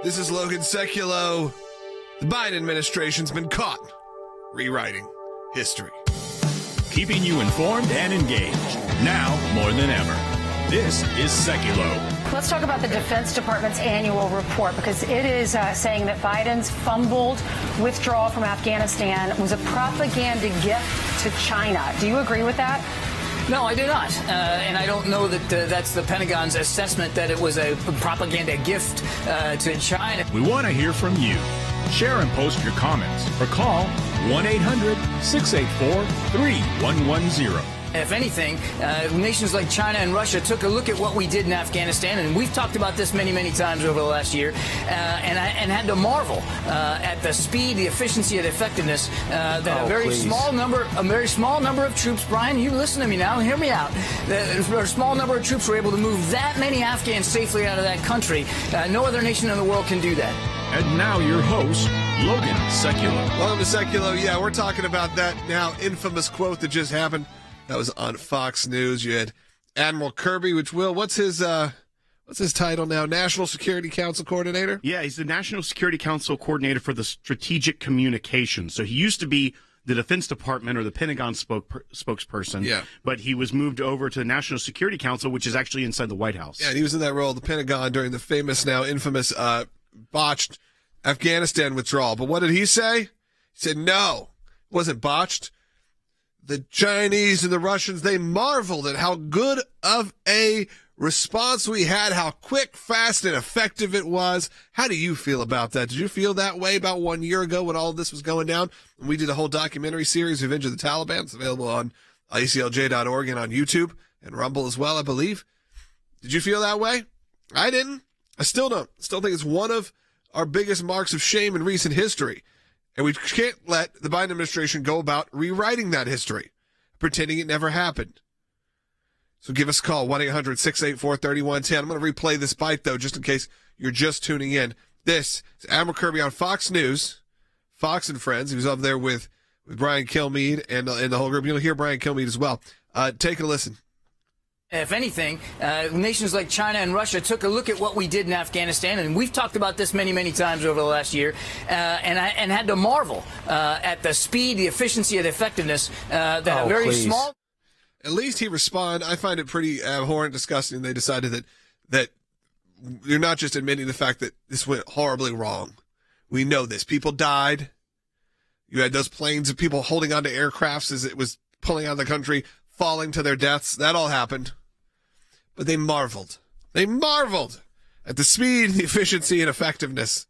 This is Logan Seculo. The Biden administration's been caught rewriting history. Keeping you informed and engaged. Now more than ever. This is Seculo. Let's talk about the Defense Department's annual report, because it is saying that Biden's fumbled withdrawal from Afghanistan was a propaganda gift to China. Do you agree with that? No, I do not. And I don't know that that's the Pentagon's assessment that it was a propaganda gift to China. We want to hear from you. Share and post your comments or call 1-800-684-3110. If anything, nations like China and Russia took a look at what we did in Afghanistan, and we've talked about this many, many times over the last year, and had to marvel at the speed, the efficiency, and the effectiveness that a very small number of troops. Brian, you listen to me now. Hear me out. A small number of troops were able to move that many Afghans safely out of that country. No other nation in the world can do that. And now your host, Logan Seculo. Welcome to Seculo. Yeah, we're talking about that now infamous quote that just happened. That was on Fox News. You had Admiral Kirby, what's his title now? National Security Council Coordinator? Yeah, he's the National Security Council Coordinator for the Strategic Communications. So he used to be the Defense Department or the Pentagon spokesperson. Yeah. But he was moved over to the National Security Council, which is actually inside the White House. Yeah, and he was in that role at the Pentagon during the famous, now infamous, botched Afghanistan withdrawal. But what did he say? He said, no, it wasn't botched. The Chinese and the Russians, they marveled at how good of a response we had, how quick, fast, and effective it was. How do you feel about that? Did you feel that way about 1 year ago when all of this was going down? And we did a whole documentary series, Revenge of the Taliban. It's available on aclj.org and on YouTube and Rumble as well, I believe. Did you feel that way? I didn't. I still don't. Still think it's one of our biggest marks of shame in recent history. And we can't let the Biden administration go about rewriting that history, pretending it never happened. So give us a call, 1-800-684-3110. I'm going to replay this bite, though, just in case you're just tuning in. This is Admiral Kirby on Fox News, Fox and Friends. He was up there with Brian Kilmeade and the whole group. You'll hear Brian Kilmeade as well. Take a listen. If anything, nations like China and Russia took a look at what we did in Afghanistan, and we've talked about this many, many times over the last year, and had to marvel at the speed, the efficiency, and the effectiveness that a very small. At least he responded. I find it pretty abhorrent, disgusting. They decided that you're not just admitting the fact that this went horribly wrong. We know this. People died. You had those planes of people holding onto aircrafts as it was pulling out of the country, falling to their deaths. That all happened. But they marveled. They marveled at the speed, the efficiency, and effectiveness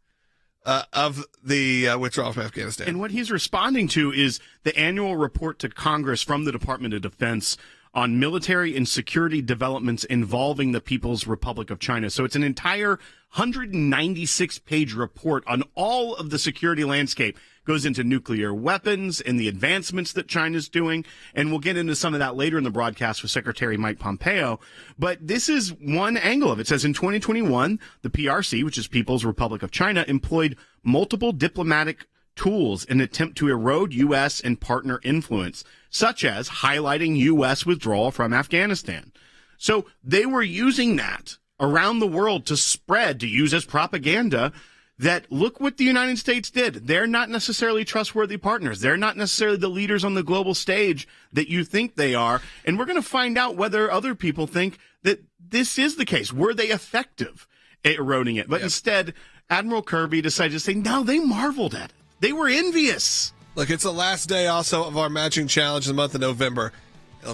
of the withdrawal from Afghanistan. And what he's responding to is the annual report to Congress from the Department of Defense on military and security developments involving the People's Republic of China. So it's an entire 196-page report on all of the security landscape. Goes into nuclear weapons and the advancements that China's doing. And we'll get into some of that later in the broadcast with Secretary Mike Pompeo. But this is one angle of it. It says in 2021, the PRC, which is People's Republic of China, employed multiple diplomatic tools in an attempt to erode U.S. and partner influence, such as highlighting U.S. withdrawal from Afghanistan. So they were using that around the world to spread, to use as propaganda, that look what the United States did. They're not necessarily trustworthy partners. They're not necessarily the leaders on the global stage that you think they are. And we're going to find out whether other people think that this is the case. Were they effective at eroding it? But instead, Admiral Kirby decided to say, no, they marveled at it. They were envious. Look, it's the last day also of our matching challenge in the month of November.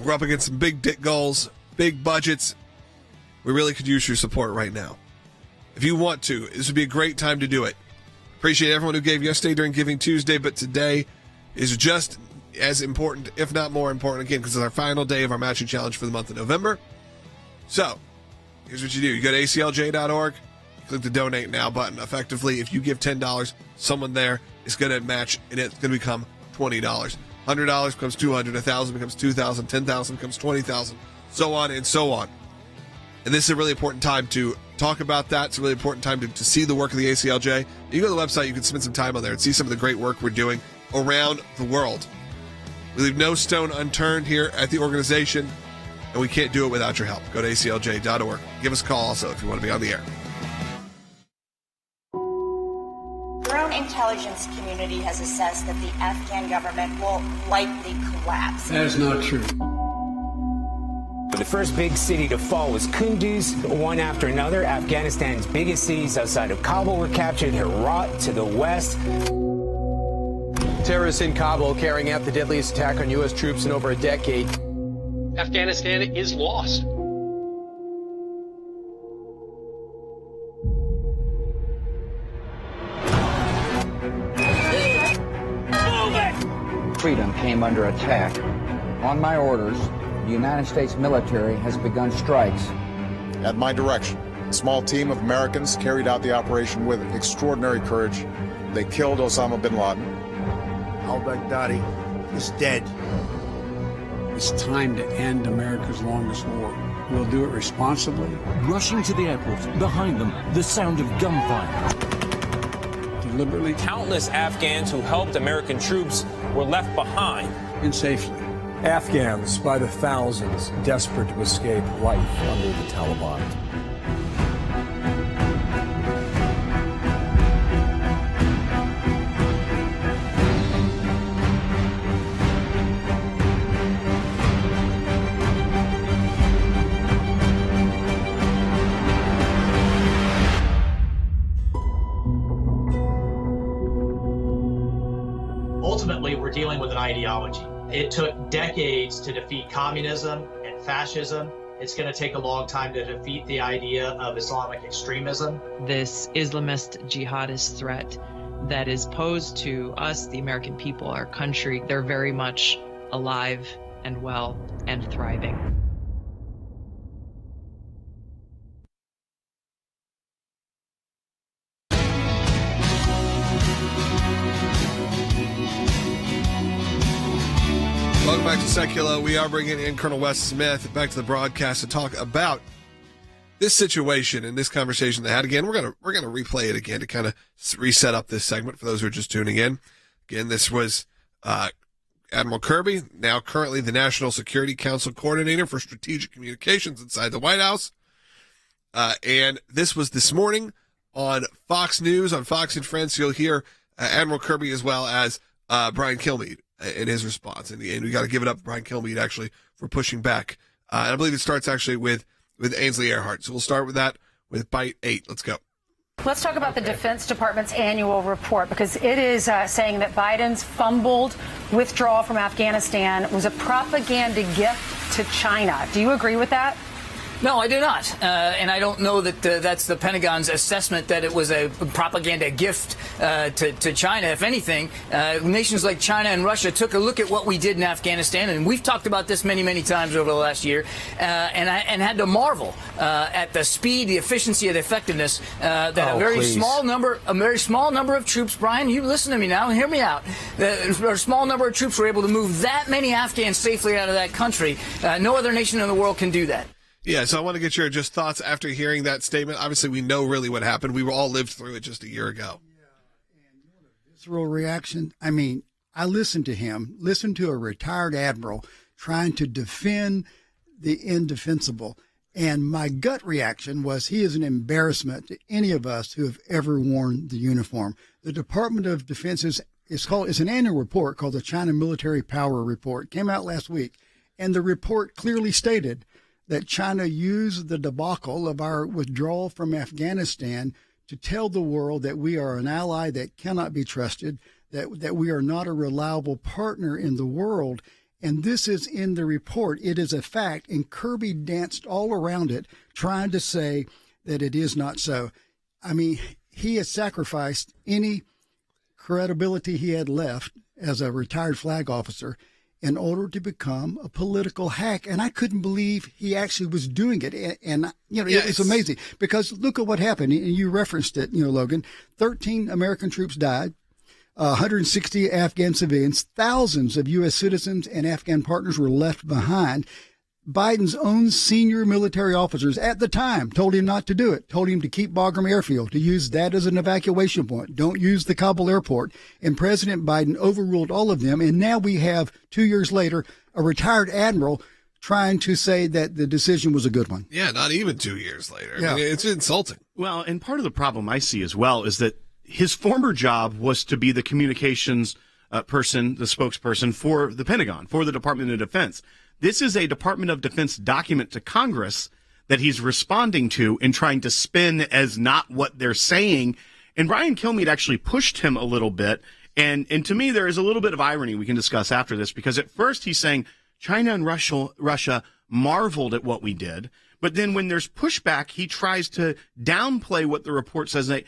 We're up against some big goals, big budgets. We really could use your support right now. If you want to, this would be a great time to do it. Appreciate everyone who gave yesterday during Giving Tuesday, but today is just as important, if not more important, again, because it's our final day of our matching challenge for the month of November. So, here's what you do. You go to aclj.org, click the Donate Now button. Effectively, if you give $10, someone there is going to match, and it's going to become $20. $100 becomes $200, $1,000 becomes $2,000, $10,000 becomes $20,000, so on and so on. And this is a really important time to talk about that. It's a really important time to see the work of the ACLJ. You go to the website, you can spend some time on there and see some of the great work we're doing around the world. We leave no stone unturned here at the organization, and we can't do it without your help. Go to aclj.org. Give us a call also if you want to be on the air. intelligence community has assessed that the Afghan government will likely collapse. That is not true. The first big city to fall was Kunduz, one after another. Afghanistan's biggest cities outside of Kabul were captured. Herat to the west. Terrorists in Kabul carrying out the deadliest attack on U.S. troops in over a decade. Afghanistan is lost. Freedom came under attack. On my orders, the United States military has begun strikes. At my direction, a small team of Americans carried out the operation with extraordinary courage. They killed Osama bin Laden. Al-Baghdadi is dead. It's time to end America's longest war. We'll do it responsibly. Rushing to the airport, behind them, the sound of gunfire. Deliberately. Countless Afghans who helped American troops were left behind. And safely. Afghans by the thousands desperate to escape life under the Taliban. Ultimately, we're dealing with an ideology. It took decades to defeat communism and fascism. It's going to take a long time to defeat the idea of Islamic extremism. This Islamist jihadist threat that is posed to us, the American people, our country, they're very much alive and well and thriving. Welcome back to Secular. We are bringing in Colonel Wes Smith back to the broadcast to talk about this situation and this conversation they had. Again, we're gonna replay it again to kind of reset up this segment for those who are just tuning in. Again, this was Admiral Kirby, now currently the National Security Council Coordinator for Strategic Communications inside the White House. And this was this morning on Fox News, on Fox and Friends. You'll hear Admiral Kirby as well as Brian Kilmeade in his response. And we got to give it up to Brian Kilmeade, actually, for pushing back. And I believe it starts actually with Ainsley Earhart. So we'll start with that with Bite 8. Let's go. Let's talk about the Defense Department's annual report, because it is saying that Biden's fumbled withdrawal from Afghanistan was a propaganda gift to China. Do you agree with that? No, I do not. And I don't know that that's the Pentagon's assessment that it was a propaganda gift to China. If anything, nations like China and Russia took a look at what we did in Afghanistan, and we've talked about this many, many times over the last year, and had to marvel at the speed, the efficiency, and the effectiveness that a very small number of troops, Brian, you listen to me now and hear me out, a small number of troops were able to move that many Afghans safely out of that country. No other nation in the world can do that. Yeah, so I want to get your just thoughts after hearing that statement. Obviously, we know really what happened. We were all lived through it just a year ago. Yeah, and visceral reaction. I mean, I listened to him, listened to a retired admiral trying to defend the indefensible. And my gut reaction was he is an embarrassment to any of us who have ever worn the uniform. The Department of Defense it's an annual report called the China Military Power Report. It came out last week. And the report clearly stated that China used the debacle of our withdrawal from Afghanistan to tell the world that we are an ally that cannot be trusted, that we are not a reliable partner in the world. And this is in the report. It is a fact. And Kirby danced all around it, trying to say that it is not so. I mean, he has sacrificed any credibility he had left as a retired flag officer in order to become a political hack. And I couldn't believe he actually was doing it. And it's amazing, because look at what happened. And you referenced it, Logan. 13 American troops died, 160 Afghan civilians, thousands of U.S. citizens and Afghan partners were left behind. Biden's own senior military officers at the time told him not to do it, told him to keep Bagram Airfield, to use that as an evacuation point. Don't use the Kabul airport. And President Biden overruled all of them. And now we have, 2 years later, a retired admiral trying to say that the decision was a good one. Yeah, not even 2 years later. Yeah. I mean, it's insulting. Well, and part of the problem I see as well is that his former job was to be the communications person, the spokesperson for the Pentagon, for the Department of Defense. This is a Department of Defense document to Congress that he's responding to and trying to spin as not what they're saying. And Brian Kilmeade actually pushed him a little bit. And to me, there is a little bit of irony we can discuss after this, because at first he's saying China and Russia marveled at what we did. But then when there's pushback, he tries to downplay what the report says. They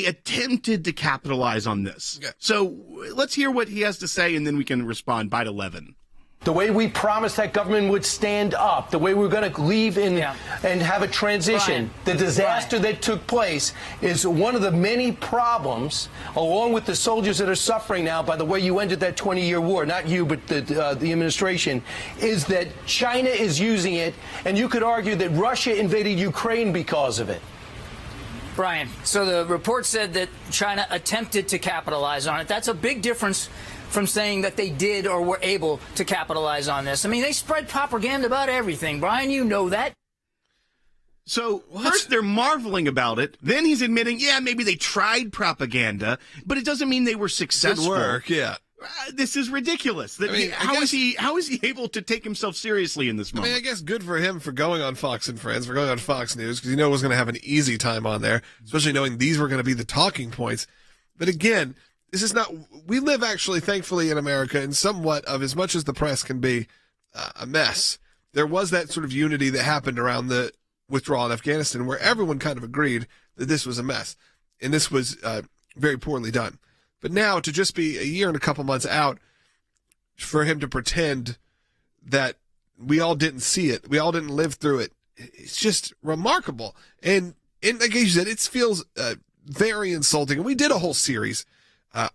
attempted to capitalize on this. Okay. So let's hear what he has to say, and then we can respond. Bite 11. The way we promised that government would stand up, the way we're going to leave and have a transition, the disaster that took place is one of the many problems, along with the soldiers that are suffering now by the way you ended that 20-year war, not you, but the administration, is that China is using it, and you could argue that Russia invaded Ukraine because of it. Brian, so the report said that China attempted to capitalize on it. That's a big difference from saying that they did or were able to capitalize on this. I mean, they spread propaganda about everything. Brian, you know that. So first they're marveling about it. Then he's admitting, maybe they tried propaganda, but it doesn't mean they were successful. Didn't work, yeah. This is ridiculous. How is he able to take himself seriously in this moment? I guess good for him for going on Fox and Friends, for going on Fox News, because he knew he was going to have an easy time on there, especially knowing these were going to be the talking points. But again, this is not, we live actually, thankfully, in America in somewhat of, as much as the press can be a mess. There was that sort of unity that happened around the withdrawal in Afghanistan where everyone kind of agreed that this was a mess. And this was very poorly done. But now to just be a year and a couple months out, for him to pretend that we all didn't see it, we all didn't live through it, it's just remarkable. And like you said, it feels very insulting. And we did a whole series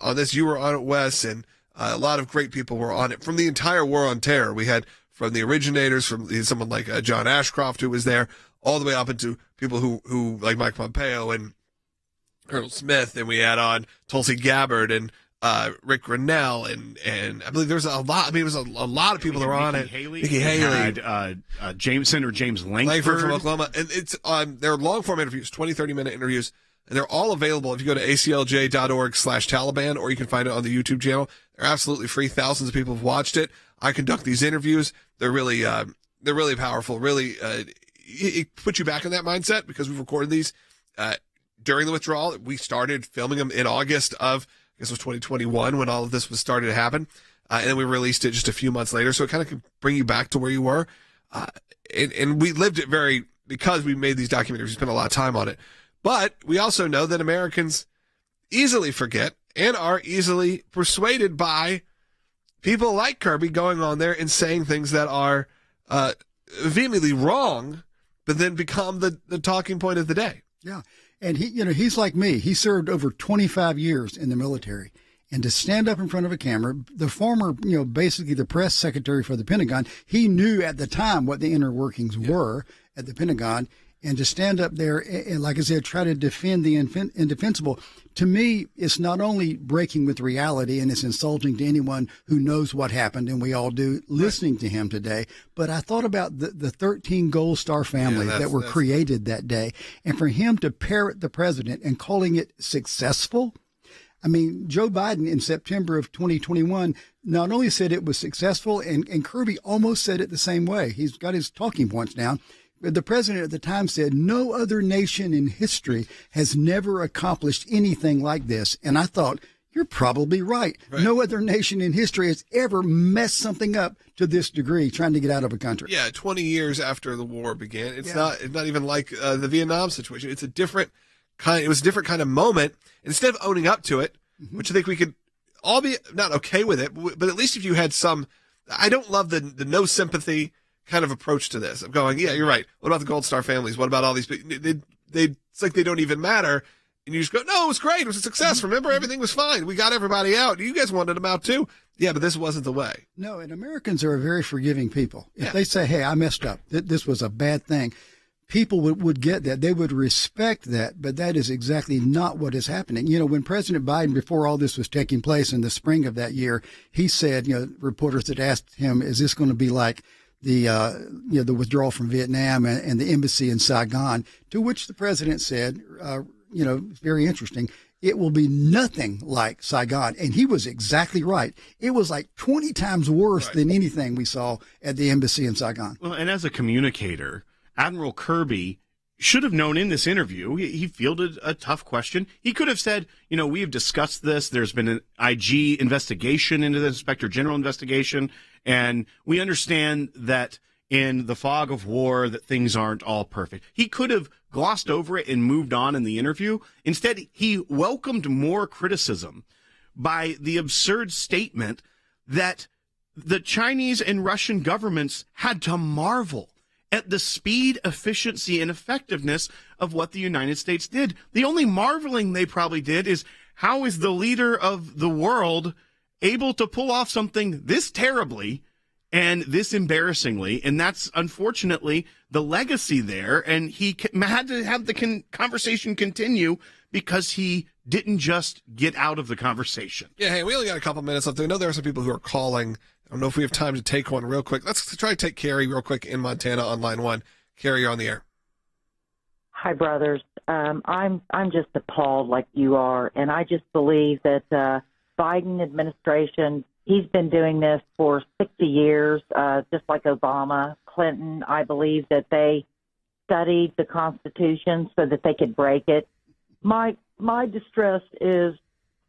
on this. You were on it, Wes, and a lot of great people were on it from the entire war on terror. We had from the originators, from someone like John Ashcroft, who was there, all the way up into people who like Mike Pompeo and Colonel Smith, and we had on Tulsi Gabbard and Rick Grinnell, and I believe there was a lot. I mean, it was a lot of people that were on it. Nikki Haley, Senator James Langford from Oklahoma, and it's they're long form interviews, 20, 30-minute interviews. And they're all available if you go to aclj.org/Taliban, or you can find it on the YouTube channel. They're absolutely free. Thousands of people have watched it. I conduct these interviews. They're really powerful. Really, it puts you back in that mindset, because we've recorded these during the withdrawal. We started filming them in August of, I guess it was 2021 when all of this was started to happen. And then we released it just a few months later. So it kind of can bring you back to where you were. And we lived it because we made these documentaries, we spent a lot of time on it. But we also know that Americans easily forget and are easily persuaded by people like Kirby going on there and saying things that are vehemently wrong, but then become the talking point of the day. Yeah. And he's like me. He served over 25 years in the military. And to stand up in front of a camera, the former, basically the press secretary for the Pentagon, he knew at the time what the inner workings were at the Pentagon. And to stand up there and, like I said, try to defend the indefensible, to me, it's not only breaking with reality, and it's insulting to anyone who knows what happened, and we all do, listening to him today. But I thought about the 13 Gold Star families that were created that day. And for him to parrot the president and calling it successful, I mean, Joe Biden in September of 2021 not only said it was successful, and Kirby almost said it the same way. He's got his talking points down. The president at the time said, no other nation in history has never accomplished anything like this. And I thought, you're probably right. No other nation in history has ever messed something up to this degree, trying to get out of a country. Yeah, 20 years after the war began. It's not even like the Vietnam situation. It's a different kind. It was a different kind of moment. Instead of owning up to it, which I think we could all be not okay with it, but at least if you had some, I don't love the no sympathy kind of approach to this. I'm going, yeah, you're right. What about the Gold Star families? What about all these people? It's like they don't even matter. And you just go, no, it was great. It was a success. Remember, everything was fine. We got everybody out. You guys wanted them out too. Yeah, but this wasn't the way. No, and Americans are a very forgiving people. If they say, hey, I messed up, this was a bad thing, people would get that. They would respect that, but that is exactly not what is happening. When President Biden, before all this was taking place in the spring of that year, he said, reporters had asked him, is this going to be like the withdrawal from Vietnam and the embassy in Saigon, to which the president said, very interesting, it will be nothing like Saigon. And he was exactly right. It was like 20 times worse than anything we saw at the embassy in Saigon. Well, and as a communicator, Admiral Kirby should have known in this interview, he fielded a tough question. He could have said, we have discussed this. There's been an IG investigation into the Inspector General investigation, and we understand that in the fog of war that things aren't all perfect. He could have glossed over it and moved on in the interview. Instead, he welcomed more criticism by the absurd statement that the Chinese and Russian governments had to marvel at the speed, efficiency, and effectiveness of what the United States did. The only marveling they probably did is, how is the leader of the world able to pull off something this terribly and this embarrassingly? And that's unfortunately the legacy there. And he had to have the conversation continue because he didn't just get out of the conversation. Yeah, hey, we only got a couple minutes left. I know there are some people who are calling. I don't know if we have time to take one real quick. Let's try to take Carrie real quick in Montana on line 1. Carrie, you're on the air. Hi, brothers. I'm just appalled like you are, and I just believe that Biden administration, he's been doing this for 60 years, just like Obama, Clinton. I believe that they studied the Constitution so that they could break it. My distress is,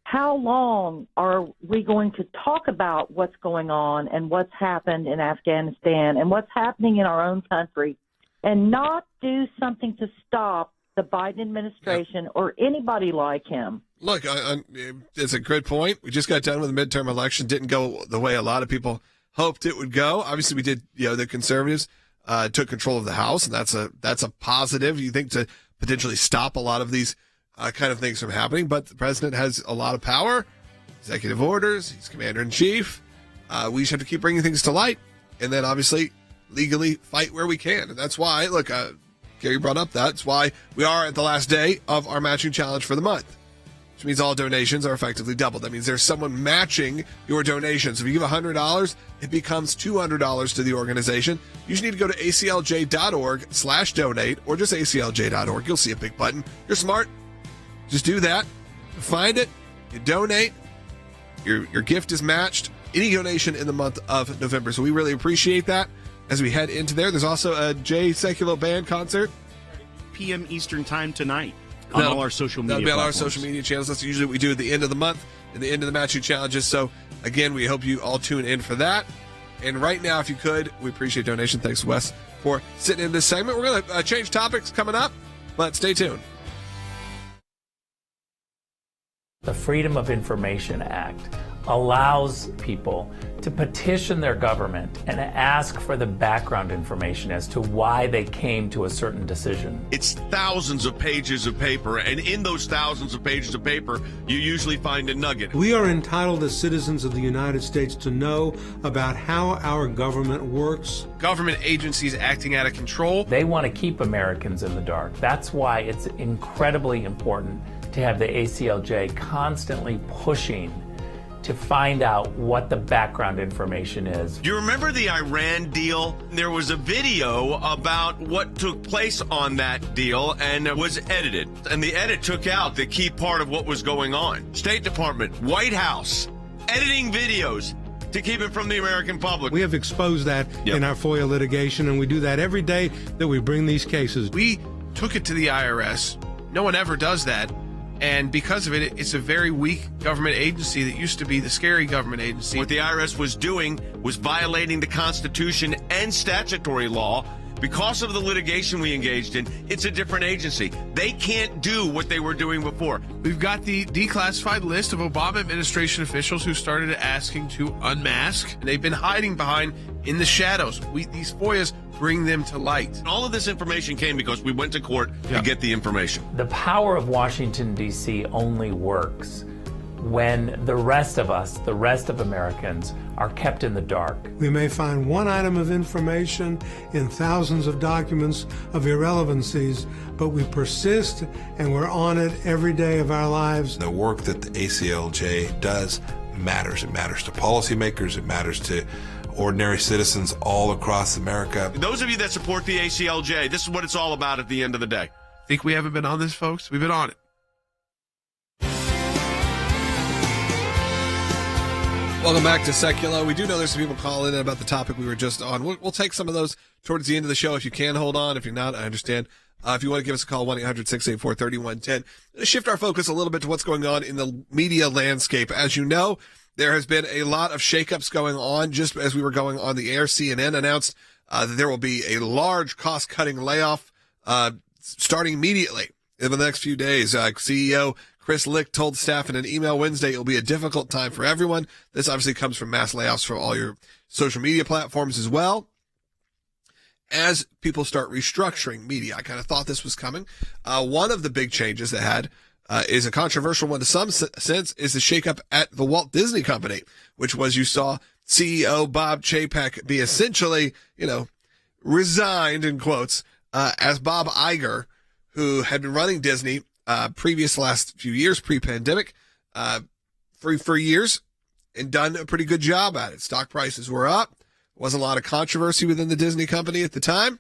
how long are we going to talk about what's going on and what's happened in Afghanistan and what's happening in our own country and not do something to stop the Biden administration or anybody like him? Look, it's a good point. We just got done with the midterm election. Didn't go the way a lot of people hoped it would go. Obviously, we did, the conservatives took control of the House, and that's a positive, you think, to potentially stop a lot of these kind of things from happening. But the president has a lot of power, executive orders, he's commander-in-chief. We just have to keep bringing things to light, and then obviously legally fight where we can. And that's why, look, Gary brought up that's why we are at the last day of our matching challenge for the month, which means all donations are effectively doubled. That means there's someone matching your donations. If you give $100, it becomes $200 to the organization. You just need to go to aclj.org/donate or just aclj.org. You'll see a big button. You're smart. Just do that. Find it. You donate. Your gift is matched. Any donation in the month of November. So we really appreciate that as we head into there. There's also a Jay Sekulow Band concert. p.m. Eastern time tonight on all our social media That'll be on platforms. our social media channels. That's usually what we do at the end of the month and the end of the matching challenges. So again, we hope you all tune in for that. And right now, if you could, we appreciate donation. Thanks, Wes, for sitting in this segment. We're going to change topics coming up, but stay tuned. The Freedom of Information Act allows people to petition their government and ask for the background information as to why they came to a certain decision. It's thousands of pages of paper, and in those thousands of pages of paper, you usually find a nugget. We are entitled as citizens of the United States to know about how our government works. Government agencies acting out of control. They want to keep Americans in the dark. That's why it's incredibly important to have the ACLJ constantly pushing to find out what the background information is. Do you remember the Iran deal? There was a video about what took place on that deal, and it was edited. And the edit took out the key part of what was going on. State Department, White House, editing videos to keep it from the American public. We have exposed that in our FOIA litigation, and we do that every day that we bring these cases. We took it to the IRS. No one ever does that. And because of it, it's a very weak government agency that used to be the scary government agency. What the IRS was doing was violating the Constitution and statutory law. Because of the litigation we engaged in, it's a different agency. They can't do what they were doing before. We've got the declassified list of Obama administration officials who started asking to unmask. And they've been hiding behind in the shadows. These FOIAs bring them to light. And all of this information came because we went to court to get the information. The power of Washington, D.C. only works when the rest of us, the rest of Americans, are kept in the dark. We may find one item of information in thousands of documents of irrelevancies, but we persist and we're on it every day of our lives. The work that the ACLJ does matters. It matters to policymakers. It matters to ordinary citizens all across America. Those of you that support the ACLJ, this is what it's all about at the end of the day. Think we haven't been on this, folks? We've been on it. Welcome back to Secular. We do know there's some people calling in about the topic we were just on. We'll take some of those towards the end of the show if you can hold on. If you're not, I understand. If you want to give us a call, 1-800-684-3110. Let's shift our focus a little bit to what's going on in the media landscape. As you know, there has been a lot of shakeups going on. Just as we were going on the air, CNN announced that there will be a large cost-cutting layoff starting immediately in the next few days. CEO Chris Lick told staff in an email Wednesday it will be a difficult time for everyone. This obviously comes from mass layoffs from all your social media platforms as well. As people start restructuring media, I kind of thought this was coming. One of the big changes they had is a controversial one to some sense, is the shakeup at the Walt Disney Company, which was you saw CEO Bob Chapek be essentially, resigned in quotes, as Bob Iger, who had been running Disney previous last few years, pre-pandemic, for years, and done a pretty good job at it. Stock prices were up. Wasn't a lot of controversy within the Disney company at the time.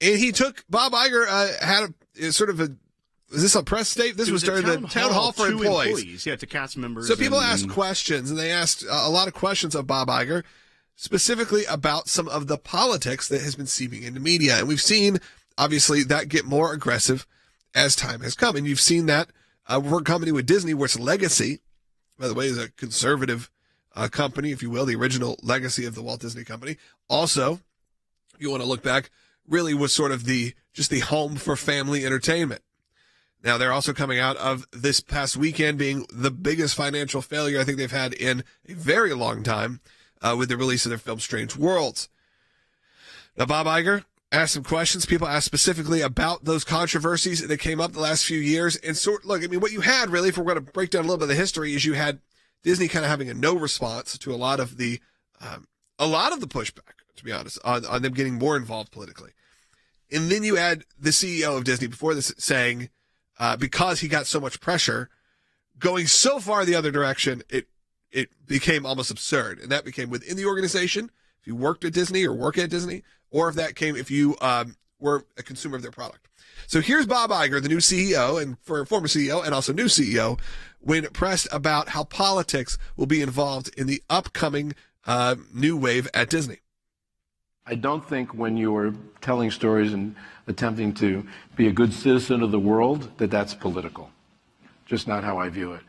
And he took, Bob Iger had a sort of a, is this a press state? This was during the town hall for employees. Yeah, to cast members. So people asked questions, and they asked a lot of questions of Bob Iger, specifically about some of the politics that has been seeping into media. And we've seen, obviously, that get more aggressive as time has come. And you've seen that for a company with Disney, where its legacy, by the way, is a conservative company, if you will, the original legacy of the Walt Disney Company. Also, if you want to look back, really was sort of just the home for family entertainment. Now, they're also coming out of this past weekend being the biggest financial failure I think they've had in a very long time with the release of their film Strange Worlds. Now, Bob Iger asked some questions. People asked specifically about those controversies that came up the last few years. And look, I mean, what you had really, if we're going to break down a little bit of the history, is you had Disney kind of having a no response to a lot of the pushback, to be honest, on them getting more involved politically. And then you had the CEO of Disney before this saying, because he got so much pressure, going so far the other direction, it became almost absurd. And that became within the organization, if you worked at Disney or work at Disney, or if you were a consumer of their product. So here's Bob Iger, the new CEO, and former CEO and also new CEO, when pressed about how politics will be involved in the upcoming new wave at Disney. I don't think when you are telling stories and attempting to be a good citizen of the world that that's political. Just not how I view it.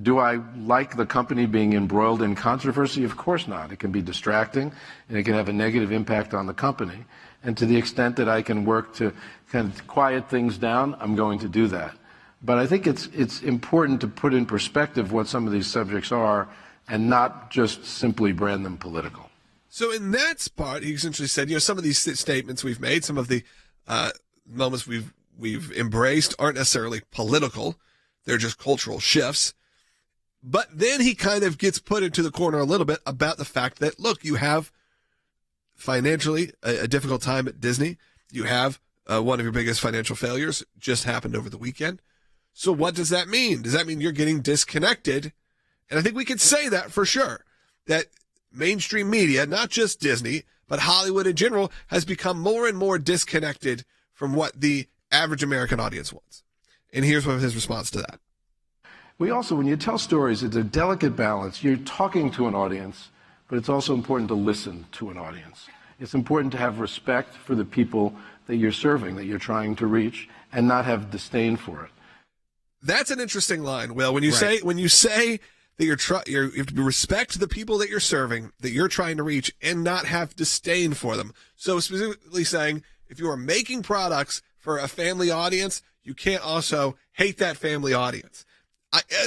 Do I like the company being embroiled in controversy? Of course not. It can be distracting, and it can have a negative impact on the company. And to the extent that I can work to kind of quiet things down, I'm going to do that. But I think it's important to put in perspective what some of these subjects are and not just simply brand them political. So in that part, he essentially said, some of these statements we've made, some of the moments we've embraced aren't necessarily political. They're just cultural shifts. But then he kind of gets put into the corner a little bit about the fact that, look, you have financially a difficult time at Disney. You have one of your biggest financial failures just happened over the weekend. So what does that mean? Does that mean you're getting disconnected? And I think we could say that for sure, that mainstream media, not just Disney, but Hollywood in general, has become more and more disconnected from what the average American audience wants. And here's one of his response to that. We also, when you tell stories, it's a delicate balance. You're talking to an audience, but it's also important to listen to an audience. It's important to have respect for the people that you're serving, that you're trying to reach, and not have disdain for it. That's an interesting line, Will. When you say that you have to respect the people that you're serving, that you're trying to reach, and not have disdain for them. So specifically saying, if you are making products for a family audience, you can't also hate that family audience.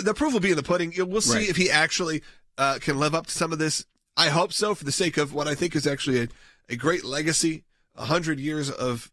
The proof will be in the pudding. We'll see if he actually can live up to some of this. I hope so, for the sake of what I think is actually a great legacy, 100 years of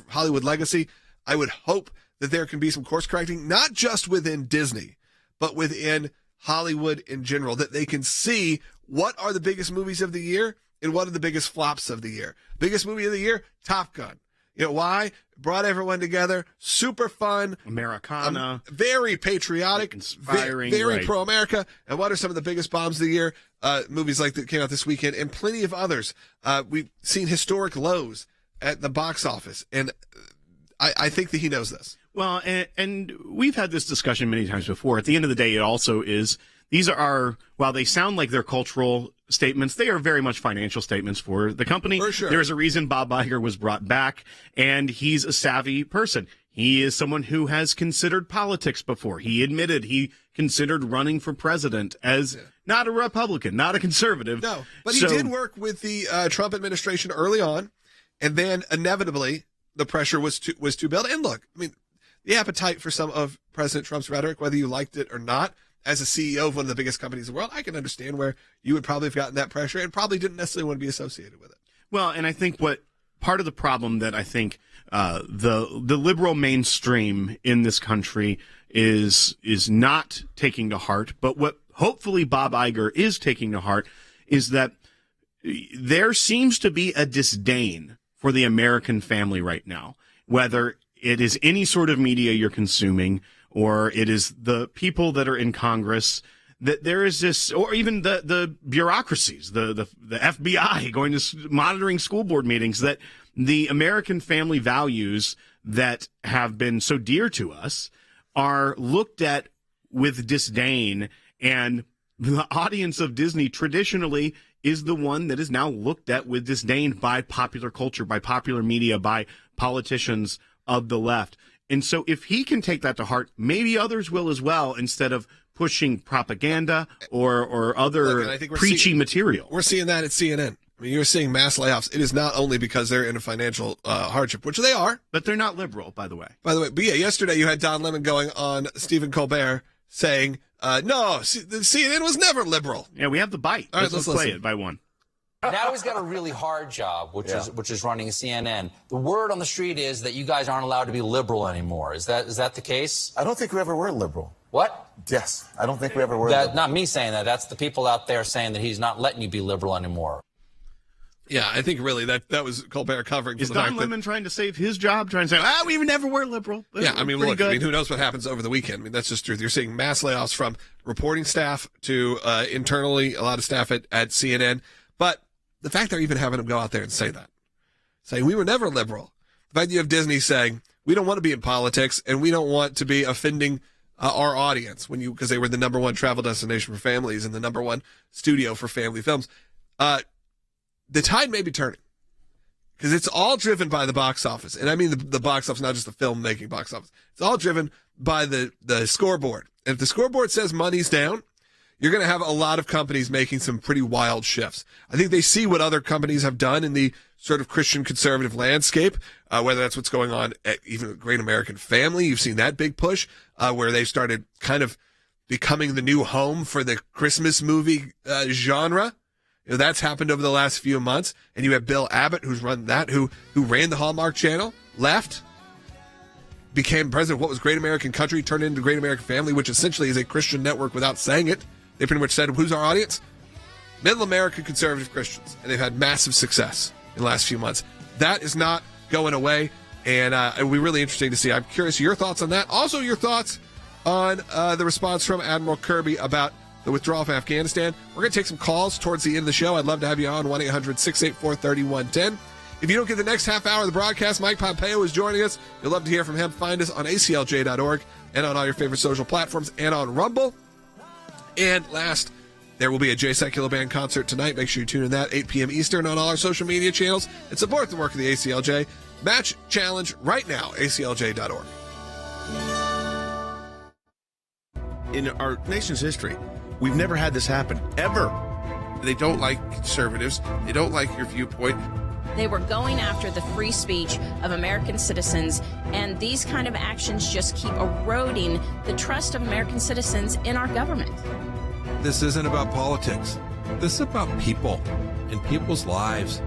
Hollywood legacy. I would hope that there can be some course correcting, not just within Disney, but within Hollywood in general, that they can see what are the biggest movies of the year and what are the biggest flops of the year. Biggest movie of the year, Top Gun. You know why? Brought everyone together, super fun, Americana, very patriotic, inspiring, very pro-America. And what are some of the biggest bombs of the year? Movies like that came out this weekend, and plenty of others. We've seen historic lows at the box office, and I think that he knows this. Well, and we've had this discussion many times before. At the end of the day, it also is these are, while they sound like they're cultural statements, they are very much financial statements for the company. For sure. There's a reason Bob Iger was brought back, and he's a savvy person. He is someone who has considered politics before. He admitted he considered running for president as not a Republican, not a conservative. No, but he did work with the Trump administration early on, and then inevitably the pressure was to build. And look, I mean, the appetite for some of President Trump's rhetoric, whether you liked it or not, as a CEO of one of the biggest companies in the world, I can understand where you would probably have gotten that pressure and probably didn't necessarily want to be associated with it. Well, and I think what part of the problem that I think the liberal mainstream in this country is not taking to heart, but what hopefully Bob Iger is taking to heart is that there seems to be a disdain for the American family right now, whether it is any sort of media you're consuming or it is the people that are in Congress, that there is this, or even the bureaucracies, the FBI going to monitoring school board meetings, that the American family values that have been so dear to us are looked at with disdain. And the audience of Disney traditionally is the one that is now looked at with disdain by popular culture, by popular media, by politicians of the left. And so if he can take that to heart, maybe others will as well, instead of pushing propaganda or other preachy material. We're seeing that at CNN. I mean, you're seeing mass layoffs. It is not only because they're in a financial hardship, which they are. But they're not liberal, by the way. But yeah, yesterday you had Don Lemon going on Stephen Colbert saying, no, the CNN was never liberal. Yeah, we have the bite. All right, let's play it by one. Now he's got a really hard job, which is running CNN. The word on the street is that you guys aren't allowed to be liberal anymore. Is that the case? I don't think we ever were liberal. What? Yes, I don't think we ever were liberal. Not me saying that. That's the people out there saying that he's not letting you be liberal anymore. Yeah, I think really that was Colbert covering. Is Don Lemon trying to save his job, trying to say, we never were liberal? Yeah, I mean, look, who knows what happens over the weekend? I mean, that's just truth. You're seeing mass layoffs from reporting staff to internally, a lot of staff at CNN. But the fact they're even having them go out there and say that, saying we were never liberal. The fact you have Disney saying we don't want to be in politics and we don't want to be offending our audience because they were the number one travel destination for families and the number one studio for family films. The tide may be turning because it's all driven by the box office. And I mean the box office, not just the filmmaking box office. It's all driven by the scoreboard. And if the scoreboard says money's down, you're going to have a lot of companies making some pretty wild shifts. I think they see what other companies have done in the sort of Christian conservative landscape, whether that's what's going on at even the Great American Family. You've seen that big push where they started kind of becoming the new home for the Christmas movie genre. You know, that's happened over the last few months. And you have Bill Abbott, who's run that, who ran the Hallmark Channel, left, became president of what was Great American Country, turned into Great American Family, which essentially is a Christian network without saying it. They pretty much said, who's our audience? Middle America conservative Christians. And they've had massive success in the last few months. That is not going away. And it'll be really interesting to see. I'm curious your thoughts on that. Also, your thoughts on the response from Admiral Kirby about the withdrawal from Afghanistan. We're going to take some calls towards the end of the show. I'd love to have you on 1-800-684-3110. If you don't get the next half hour of the broadcast, Mike Pompeo is joining us. You'll love to hear from him. Find us on aclj.org and on all your favorite social platforms and on Rumble. And last, there will be a Jay Secular Band concert tonight. Make sure you tune in that 8 p.m. Eastern on all our social media channels and support the work of the ACLJ. Match challenge right now, aclj.org. In our nation's history, we've never had this happen, ever. They don't like conservatives. They don't like your viewpoint. They were going after the free speech of American citizens, and these kind of actions just keep eroding the trust of American citizens in our government. This isn't about politics. This is about people and people's lives.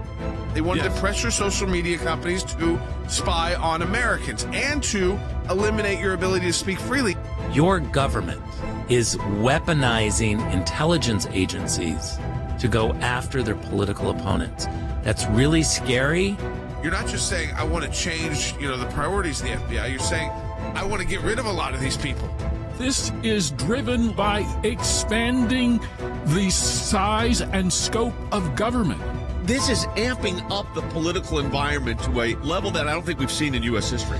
They wanted to pressure social media companies to spy on Americans and to eliminate your ability to speak freely. Your government is weaponizing intelligence agencies to go after their political opponents. That's really scary. You're not just saying, I want to change, the priorities of the FBI. You're saying, I want to get rid of a lot of these people. This is driven by expanding the size and scope of government. This is amping up the political environment to a level that I don't think we've seen in U.S. history.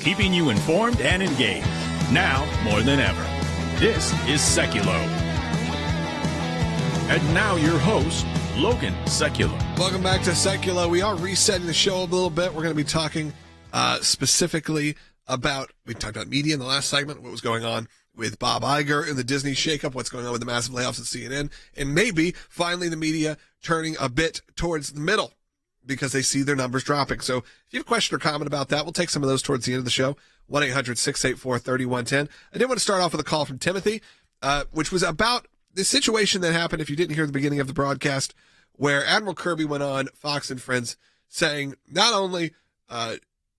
keeping you informed and engaged. Now more than ever. This is Seculo. And now your host, Logan Seculo. Welcome back to Seculo. We are resetting the show a little bit. We're going to be talking specifically about, we talked about media in the last segment, what was going on with Bob Iger and the Disney shakeup, what's going on with the massive layoffs at CNN, and maybe finally the media turning a bit towards the middle because they see their numbers dropping. So if you have a question or comment about that, we'll take some of those towards the end of the show. 1-800-684-3110. I did want to start off with a call from Timothy, which was about the situation that happened, if you didn't hear the beginning of the broadcast, where Admiral Kirby went on Fox and Friends saying not only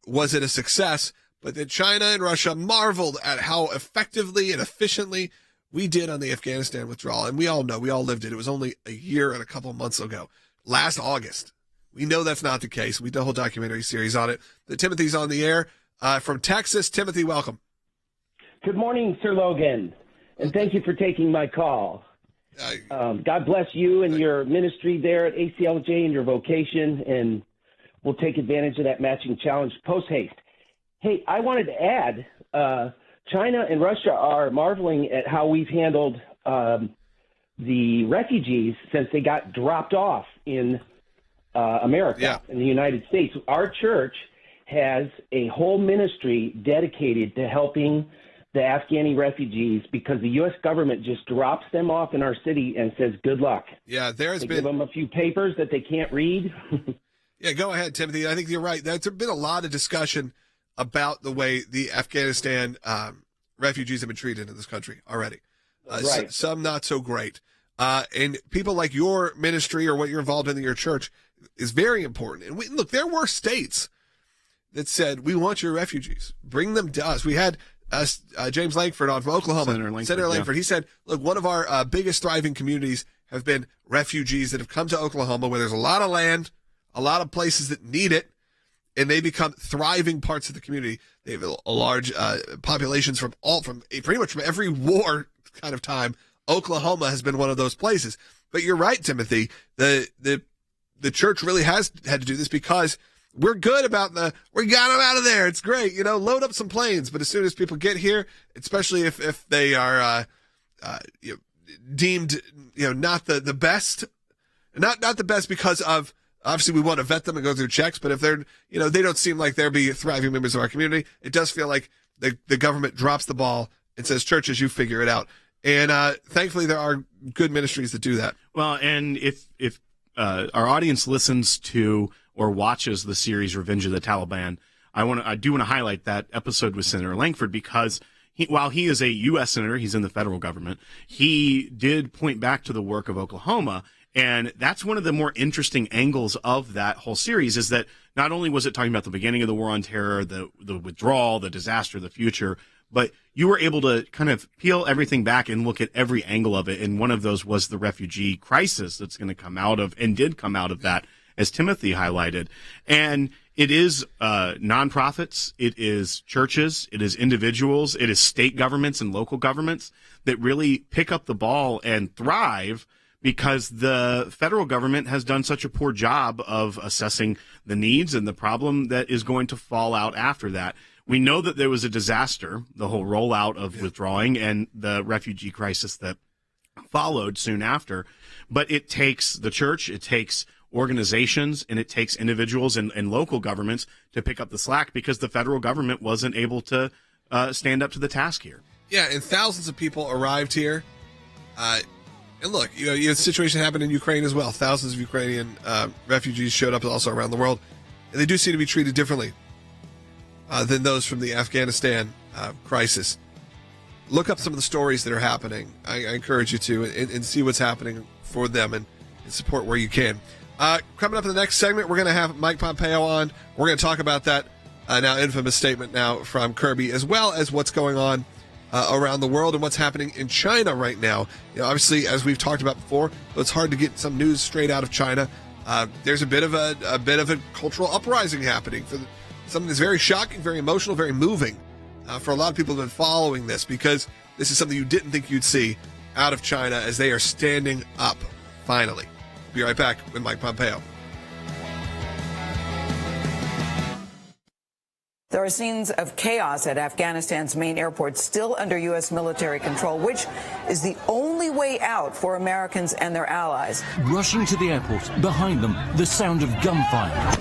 was it a success, but that China and Russia marveled at how effectively and efficiently we did on the Afghanistan withdrawal. And we all know, we all lived it. It was only a year and a couple of months ago, last August. We know that's not the case. We did a whole documentary series on it. But Timothy's on the air from Texas. Timothy, welcome. Good morning, Sir Logan, and thank you for taking my call. God bless you and your ministry there at ACLJ and your vocation, and we'll take advantage of that matching challenge post-haste. Hey, I wanted to add, China and Russia are marveling at how we've handled the refugees since they got dropped off in America, in the United States. Our church has a whole ministry dedicated to helping the Afghani refugees because the U.S. government just drops them off in our city and says, good luck. Yeah, they give them a few papers that they can't read. Yeah, go ahead, Timothy. I think you're right. There's been a lot of discussion about the way the Afghanistan refugees have been treated in this country already. Right. Some not so great. And people like your ministry or what you're involved in your church is very important. And look, there were states that said, we want your refugees. Bring them to us. We had James Langford on from Oklahoma. Senator Langford. He said, look, one of our biggest thriving communities have been refugees that have come to Oklahoma where there's a lot of land, a lot of places that need it, and they become thriving parts of the community. They have a large populations from pretty much from every war kind of time. Oklahoma has been one of those places. But you're right, Timothy. The church really has had to do this because we're good about we got them out of there. It's great. Load up some planes. But as soon as people get here, especially if they are deemed, not the best, not the best because of, obviously we want to vet them and go through checks, but if they're, they don't seem like they're be thriving members of our community, it does feel like the government drops the ball and says, churches, you figure it out. And thankfully there are good ministries that do that. Well, and if our audience listens to or watches the series Revenge of the Taliban, I do want to highlight that episode with Senator Langford because while he is a U.S. senator, he's in the federal government, he did point back to the work of Oklahoma. And that's one of the more interesting angles of that whole series is that not only was it talking about the beginning of the war on terror, the withdrawal, the disaster, the future, but you were able to kind of peel everything back and look at every angle of it. And one of those was the refugee crisis that's going to come out of and did come out of that, as Timothy highlighted. And it is nonprofits, it is churches, it is individuals, it is state governments and local governments that really pick up the ball and thrive because the federal government has done such a poor job of assessing the needs and the problem that is going to fall out after that. We know that there was a disaster, the whole rollout of withdrawing and the refugee crisis that followed soon after. But it takes the church, it takes organizations, and it takes individuals and local governments to pick up the slack because the federal government wasn't able to stand up to the task here. Yeah, and thousands of people arrived here. And look, the situation happened in Ukraine as well. Thousands of Ukrainian refugees showed up also around the world. And they do seem to be treated differently than those from the Afghanistan crisis. Look up some of the stories that are happening. I encourage you to and see what's happening for them and support where you can. Coming up in the next segment, we're going to have Mike Pompeo on. We're going to talk about that now infamous statement now from Kirby, as well as what's going on around the world and what's happening in China right now. Obviously, as we've talked about before, it's hard to get some news straight out of China. There's a bit of a cultural uprising happening for something that's very shocking, very emotional, very moving for a lot of people who have been following this because this is something you didn't think you'd see out of China as they are standing up finally. Be right back with Mike Pompeo. There are scenes of chaos at Afghanistan's main airport, still under U.S. military control, which is the only way out for Americans and their allies. Rushing to the airport, behind them, the sound of gunfire.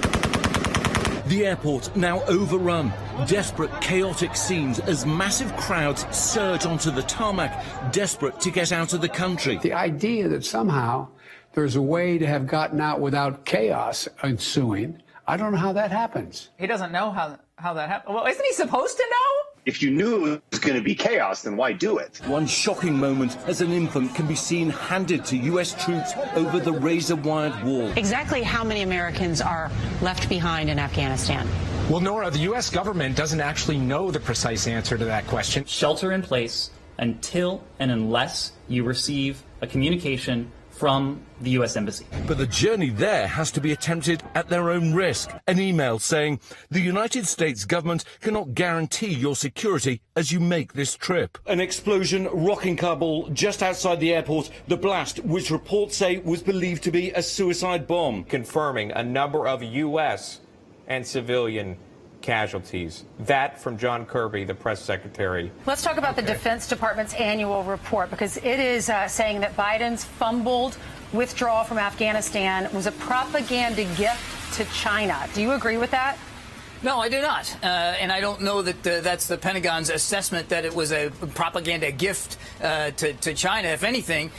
The airport now overrun. Desperate, chaotic scenes as massive crowds surge onto the tarmac, desperate to get out of the country. The idea that somehow there's a way to have gotten out without chaos ensuing, I don't know how that happens. He doesn't know how that happened. Well, isn't he supposed to know? If you knew it was going to be chaos, then why do it? One shocking moment as an infant can be seen handed to U.S. troops over the razor-wired wall. Exactly how many Americans are left behind in Afghanistan? Well, Nora, the U.S. government doesn't actually know the precise answer to that question. Shelter in place until and unless you receive a communication from the U.S. Embassy. But the journey there has to be attempted at their own risk. An email saying the United States government cannot guarantee your security as you make this trip. An explosion rocking Kabul just outside the airport. The blast, which reports say was believed to be a suicide bomb. Confirming a number of U.S. and civilian casualties. That from John Kirby, the press secretary. Let's talk about the Defense Department's annual report, because it is saying that Biden's fumbled withdrawal from Afghanistan was a propaganda gift to China. Do you agree with that? No, I do not. And I don't know that that's the Pentagon's assessment that it was a propaganda gift to China. If anything,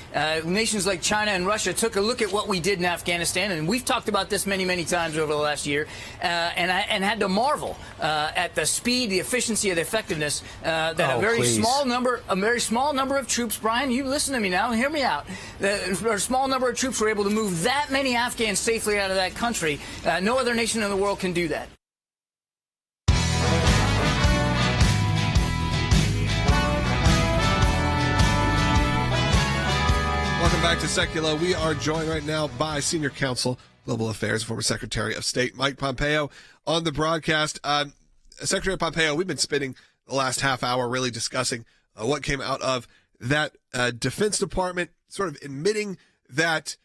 nations like China and Russia took a look at what we did in Afghanistan, and we've talked about this many, many times over the last year, and had to marvel at the speed, the efficiency, and the effectiveness that a very small number of troops, Brian, you listen to me now and hear me out, a small number of troops were able to move that many Afghans safely out of that country. No other nation in the world can do that. Welcome back to Secular. We are joined right now by Senior Counsel, Global Affairs, former Secretary of State Mike Pompeo on the broadcast. Secretary Pompeo, we've been spending the last half hour really discussing what came out of that Defense Department sort of admitting that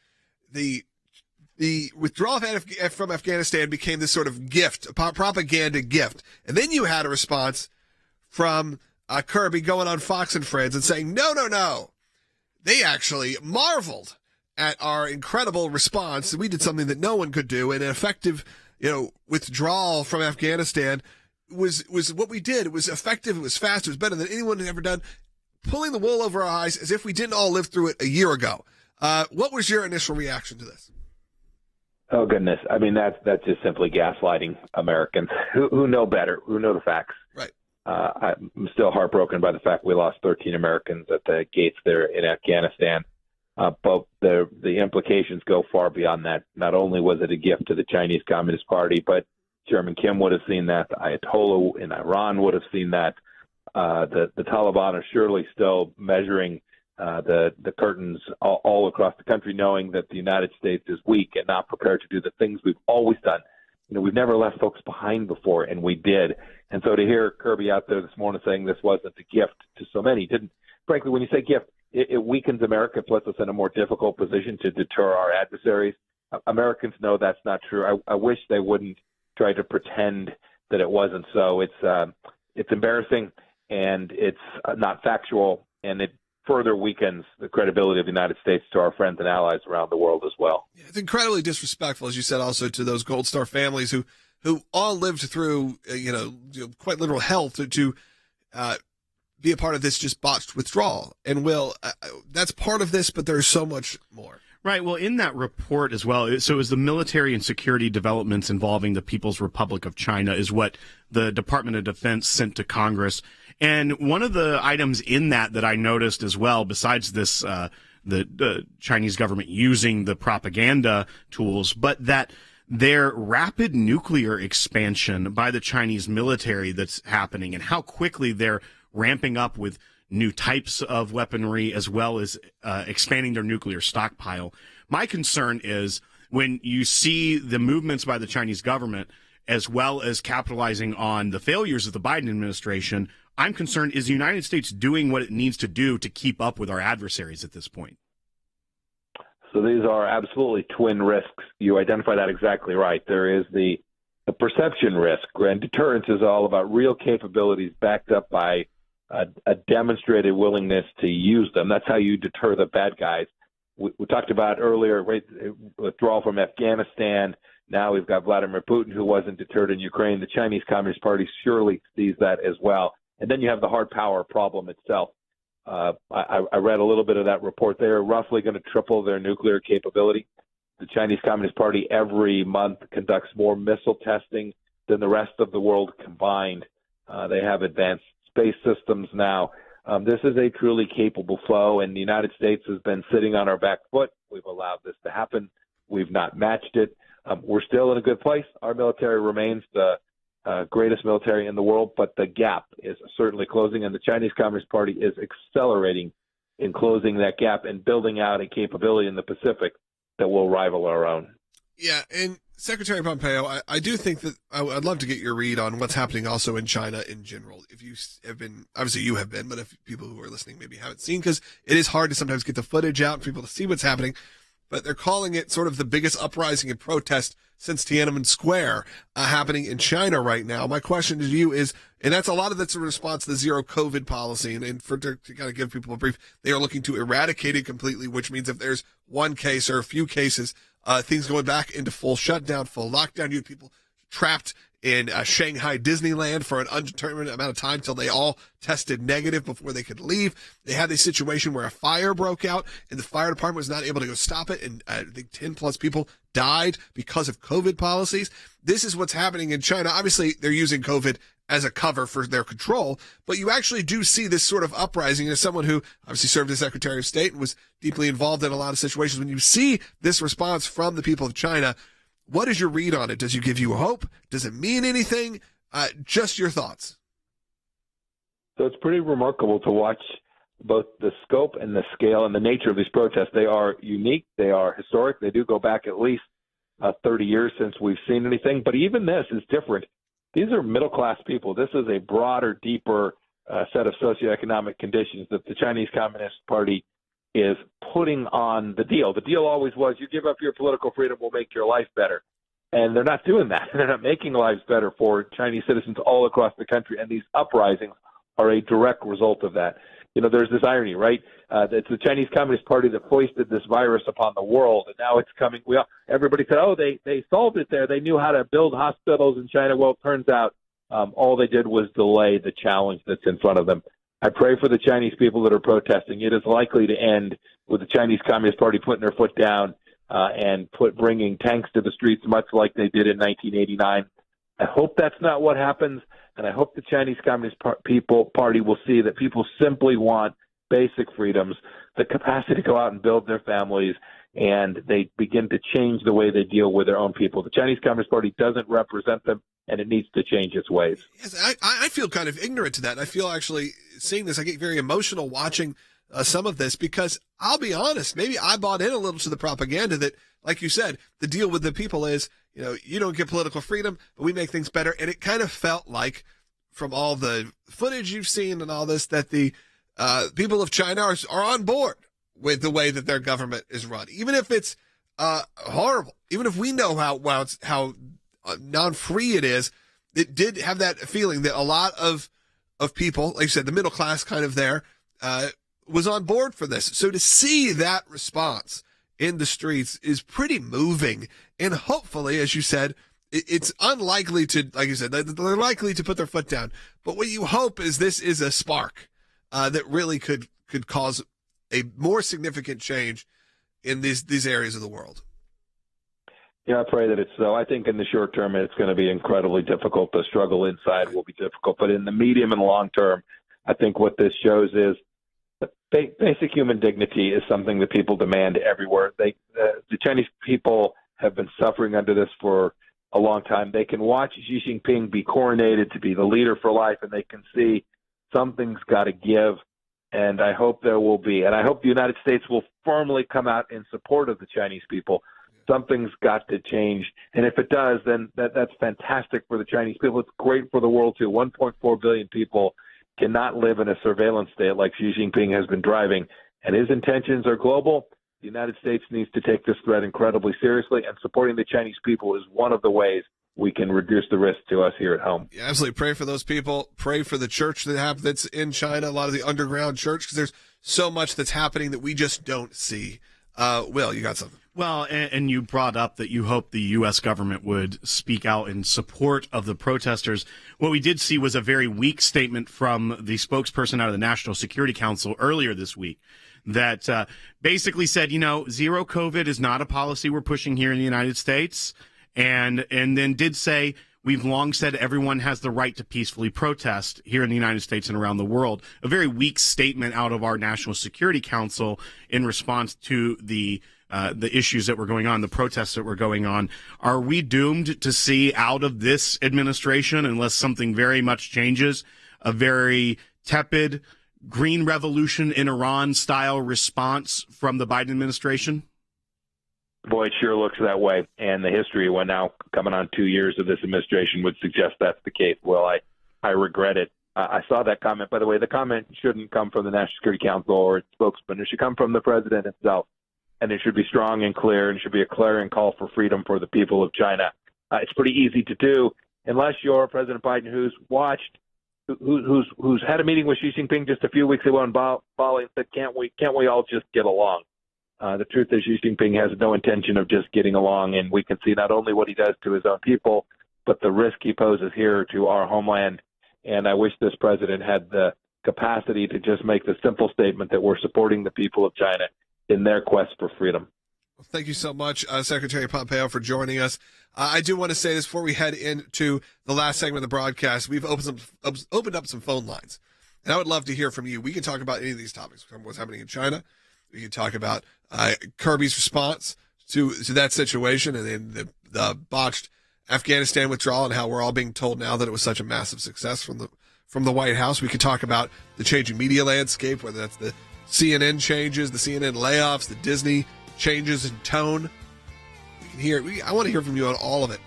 the withdrawal from Afghanistan became this sort of gift, a propaganda gift. And then you had a response from Kirby going on Fox and Friends and saying, no. They actually marveled at our incredible response. We did something that no one could do, and an effective, withdrawal from Afghanistan was what we did. It was effective. It was fast. It was better than anyone had ever done. Pulling the wool over our eyes as if we didn't all live through it a year ago. What was your initial reaction to this? Oh goodness! I mean, that's just simply gaslighting Americans who know better, who know the facts. Right. I'm still heartbroken by the fact we lost 13 Americans at the gates there in Afghanistan. But the implications go far beyond that. Not only was it a gift to the Chinese Communist Party, but Chairman Kim would have seen that. The Ayatollah in Iran would have seen that. The Taliban are surely still measuring the curtains all across the country, knowing that the United States is weak and not prepared to do the things we've always done. We've never left folks behind before, and we did. And so to hear Kirby out there this morning saying this wasn't a gift to so many didn't. Frankly, when you say gift, it weakens America, puts us in a more difficult position to deter our adversaries. Americans know that's not true. I wish they wouldn't try to pretend that it wasn't so. It's embarrassing, and it's not factual, and it further weakens the credibility of the United States to our friends and allies around the world as well. It's incredibly disrespectful, as you said, also to those Gold Star families who all lived through, quite literal hell to be a part of this just botched withdrawal. And that's part of this, but there's so much more. Right. Well, in that report as well, so it was the military and security developments involving the People's Republic of China is what the Department of Defense sent to Congress. And one of the items in that I noticed as well, besides this, the Chinese government using the propaganda tools, but that their rapid nuclear expansion by the Chinese military that's happening and how quickly they're ramping up with new types of weaponry as well as expanding their nuclear stockpile. My concern is when you see the movements by the Chinese government as well as capitalizing on the failures of the Biden administration, I'm concerned, is the United States doing what it needs to do to keep up with our adversaries at this point? So these are absolutely twin risks. You identify that exactly right. There is the the perception risk. And deterrence is all about real capabilities backed up by a demonstrated willingness to use them. That's how you deter the bad guys. We talked about earlier, right, withdrawal from Afghanistan. Now we've got Vladimir Putin, who wasn't deterred in Ukraine. The Chinese Communist Party surely sees that as well. And then you have the hard power problem itself. I read a little bit of that report. They're roughly going to triple their nuclear capability. The Chinese Communist Party every month conducts more missile testing than the rest of the world combined. They have advanced space systems now. This is a truly capable foe, and the United States has been sitting on our back foot. We've allowed this to happen. We've not matched it. We're still in a good place. Our military remains the greatest military in the world, but the gap is certainly closing, and the Chinese Communist Party is accelerating in closing that gap and building out a capability in the Pacific that will rival our own. Yeah, and Secretary Pompeo, I do think that I'd love to get your read on what's happening also in China in general. If you have been, obviously you have been, but if people who are listening maybe haven't seen, because it is hard to sometimes get the footage out for people to see what's happening. But they're calling it sort of the biggest uprising and protest since Tiananmen Square happening in China right now. My question to you is, and that's a lot of that's a response to the zero COVID policy. And to kind of give people a brief, they are looking to eradicate it completely, which means if there's one case or a few cases, things going back into full shutdown, full lockdown. You have people trapped in Shanghai Disneyland for an undetermined amount of time till they all tested negative before they could leave. They had a situation where a fire broke out and the fire department was not able to go stop it. And I think 10 plus people died because of COVID policies. This is what's happening in China. Obviously, they're using COVID as a cover for their control, but you actually do see this sort of uprising. As someone who obviously served as Secretary of State and was deeply involved in a lot of situations, when you see this response from the people of China, what is your read on it? Does it give you hope? Does it mean anything? Just your thoughts. So it's pretty remarkable to watch both the scope and the scale and the nature of these protests. They are unique. They are historic. They do go back at least 30 years since we've seen anything. But even this is different. These are middle-class people. This is a broader, deeper set of socioeconomic conditions that the Chinese Communist Party is putting on the deal. The deal always was, you give up your political freedom, we'll make your life better. And they're not doing that. They're not making lives better for Chinese citizens all across the country. And these uprisings are a direct result of that. You know, there's this irony, right? It's the Chinese Communist Party that foisted this virus upon the world. And now it's coming. Everybody said, oh, they solved it there. They knew how to build hospitals in China. Well, it turns out all they did was delay the challenge that's in front of them. I pray for the Chinese people that are protesting. It is likely to end with the Chinese Communist Party putting their foot down and bringing tanks to the streets, much like they did in 1989. I hope that's not what happens, and I hope the Chinese Communist Party will see that people simply want basic freedoms, the capacity to go out and build their families, and they begin to change the way they deal with their own people. The Chinese Communist Party doesn't represent them, and it needs to change its ways. Yes, I feel kind of ignorant to that. I feel actually seeing this, I get very emotional watching some of this, because I'll be honest, maybe I bought in a little to the propaganda that, like you said, the deal with the people is, you know, you don't get political freedom, but we make things better. And it kind of felt like, from all the footage you've seen and all this, that the people of China are on board with the way that their government is run, even if it's horrible, even if we know how non-free it is. It did have that feeling that a lot of people, like you said, the middle class kind of there, was on board for this. So to see that response in the streets is pretty moving. And hopefully, as you said, it's unlikely to, like you said, they're likely to put their foot down. But what you hope is this is a spark that really could cause a more significant change in these areas of the world. Yeah, I pray that it's so. I think in the short term, it's going to be incredibly difficult. The struggle inside will be difficult. But in the medium and long term, I think what this shows is that basic human dignity is something that people demand everywhere. The Chinese people have been suffering under this for a long time. They can watch Xi Jinping be coronated to be the leader for life, and they can see something's got to give. And I hope there will be. And I hope the United States will firmly come out in support of the Chinese people. Something's got to change. And if it does, then that's fantastic for the Chinese people. It's great for the world, too. 1.4 billion people cannot live in a surveillance state like Xi Jinping has been driving. And his intentions are global. The United States needs to take this threat incredibly seriously, and supporting the Chinese people is one of the ways we can reduce the risk to us here at home. Yeah, absolutely. Pray for those people. Pray for the church that's in China, a lot of the underground church, because there's so much that's happening that we just don't see. Will, you got something? Well, and you brought up that you hope the U.S. government would speak out in support of the protesters. What we did see was a very weak statement from the spokesperson out of the National Security Council earlier this week that basically said, zero COVID is not a policy we're pushing here in the United States. And then did say, we've long said everyone has the right to peacefully protest here in the United States and around the world. A very weak statement out of our National Security Council in response to the issues that were going on, the protests that were going on. Are we doomed to see out of this administration, unless something very much changes, a very tepid Green Revolution in Iran style response from the Biden administration? Boy, it sure looks that way. And the history, when now coming on 2 years of this administration, would suggest that's the case. Well, I regret it. I saw that comment. By the way, the comment shouldn't come from the National Security Council or its spokesman. It should come from the president himself. And it should be strong and clear, and should be a clarion call for freedom for the people of China. It's pretty easy to do, unless you're President Biden, who's had a meeting with Xi Jinping just a few weeks ago in Bali and said, can't we all just get along? The truth is Xi Jinping has no intention of just getting along, and we can see not only what he does to his own people, but the risk he poses here to our homeland. And I wish this president had the capacity to just make the simple statement that we're supporting the people of China in their quest for freedom. Well, thank you so much, Secretary Pompeo, for joining us. I do want to say this before we head into the last segment of the broadcast. We've opened up some phone lines, and I would love to hear from you. We can talk about any of these topics, from what's happening in China. We can talk about Kirby's response to that situation, and then the botched Afghanistan withdrawal, and how we're all being told now that it was such a massive success from the White House. We could talk about the changing media landscape, whether that's the CNN changes, the CNN layoffs, the Disney changes in tone. We can hear. I want to hear from you on all of it.